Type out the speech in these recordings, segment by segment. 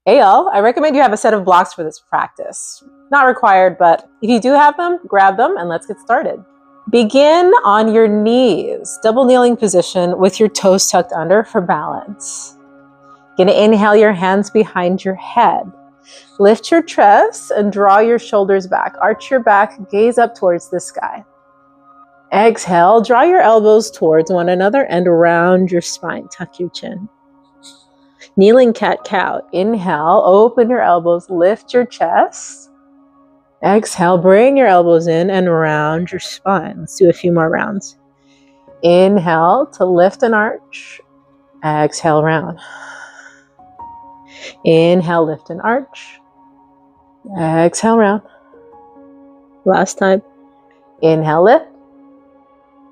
Hey y'all, I recommend you have a set of blocks for this practice. Not required, but if you do have them, grab them and let's get started. Begin on your knees, double kneeling position with your toes tucked under for balance. Gonna inhale your hands behind your head. Lift your chest and draw your shoulders back. Arch your back, gaze up towards the sky. Exhale, draw your elbows towards one another and around your spine. Tuck your chin. Kneeling cat-cow. Inhale, open your elbows, lift your chest. Exhale, bring your elbows in and around your spine. Let's do a few more rounds. Inhale to lift and arch. Exhale, round. Inhale, lift and arch. Exhale, round. Last time. Inhale, lift.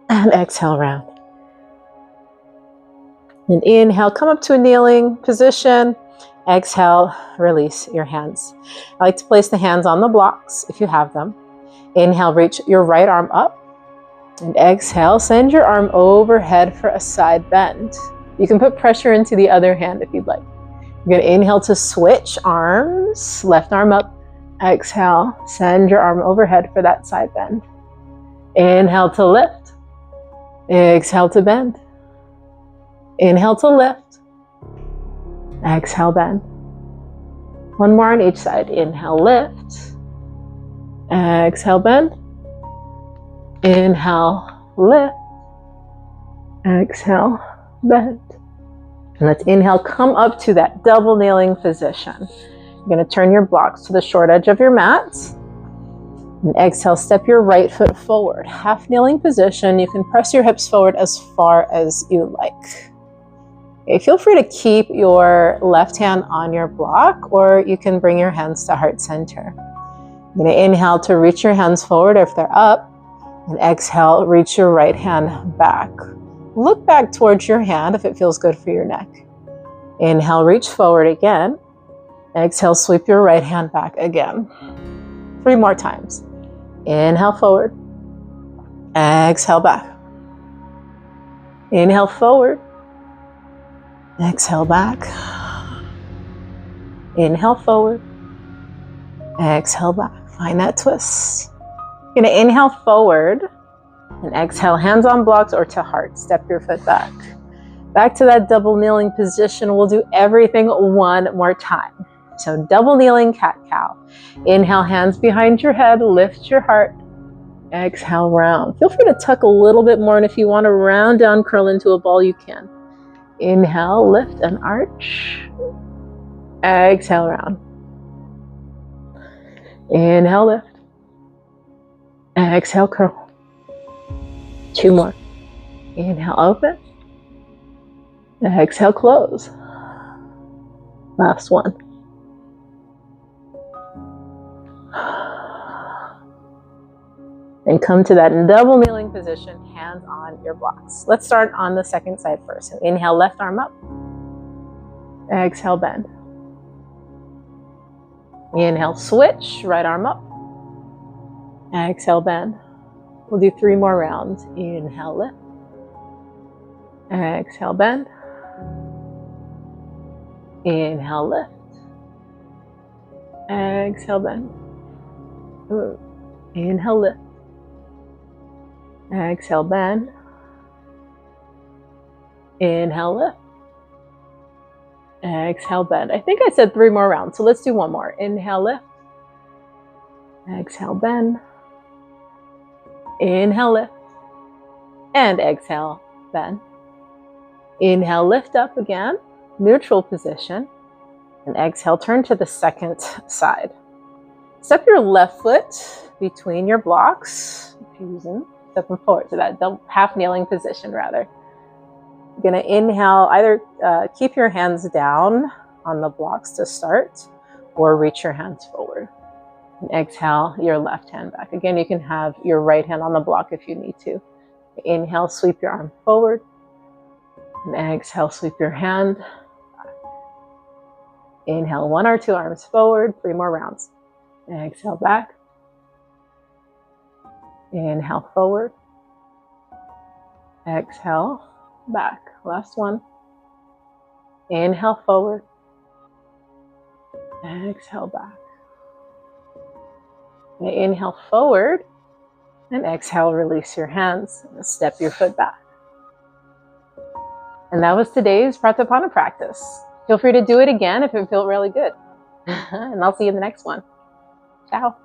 And exhale, round. And inhale, come up to a kneeling position. Exhale, release your hands. I like to place the hands on the blocks if you have them. Inhale, reach your right arm up. And exhale, send your arm overhead for a side bend. You can put pressure into the other hand if you'd like. You're going to inhale to switch arms. Left arm up. Exhale, send your arm overhead for that side bend. Inhale to lift. Exhale to bend. Inhale to lift. Exhale, bend. One more on each side. Inhale, lift. Exhale, bend. Inhale, lift. Exhale, bend. And let's inhale, come up to that double kneeling position. You're going to turn your blocks to the short edge of your mat. And exhale, step your right foot forward. Half kneeling position. You can press your hips forward as far as you like. Okay, feel free to keep your left hand on your block, or you can bring your hands to heart center. You're going to inhale to reach your hands forward if they're up. And exhale, reach your right hand back. Look back towards your hand if it feels good for your neck. Inhale, reach forward again. Exhale, sweep your right hand back again. 3 more times. Inhale forward. Exhale back. Inhale forward. Exhale back. Inhale forward. Exhale back. Find that twist. You're going to inhale forward and exhale, hands on blocks or to heart. Step your foot back. Back to that double kneeling position. We'll do everything one more time. So double kneeling cat-cow. Inhale, hands behind your head, lift your heart. Exhale, round. Feel free to tuck a little bit more, and if you want to round down, curl into a ball, you can. Inhale, lift and arch. Exhale, round. Inhale, lift. Exhale, curl. 2 more. Inhale, open. Exhale, close. Last one. And come to that double kneeling position, hands on your blocks. Let's start on the second side first. So inhale, left arm up. Exhale, bend. Inhale, switch, right arm up. Exhale, bend. We'll do 3 more rounds. Inhale, lift. Exhale, bend. Inhale, lift. Exhale, bend. Inhale, lift. Exhale, bend. Inhale, lift. Exhale, bend. I think I said 3 more rounds, so let's do 1 more. Inhale, lift. Exhale, bend. Inhale, lift. And exhale, bend. Inhale, lift up again. Neutral position. And exhale, turn to the second side. Step your left foot between your blocks. If you're using, step them forward to that half kneeling position rather. You're going to inhale, either keep your hands down on the blocks to start, or reach your hands forward. And exhale, your left hand back. Again, you can have your right hand on the block if you need to. Inhale, sweep your arm forward. And exhale, sweep your hand back. Inhale, 1 or 2 arms forward, 3 more rounds. Exhale, back. Inhale, forward. Exhale, back. Last one. Inhale, forward. Exhale back. And inhale forward. And exhale, release your hands. Step your foot back. And that was today's Pratapana practice. Feel free to do it again if it felt really good. And I'll see you in the next one. Ciao.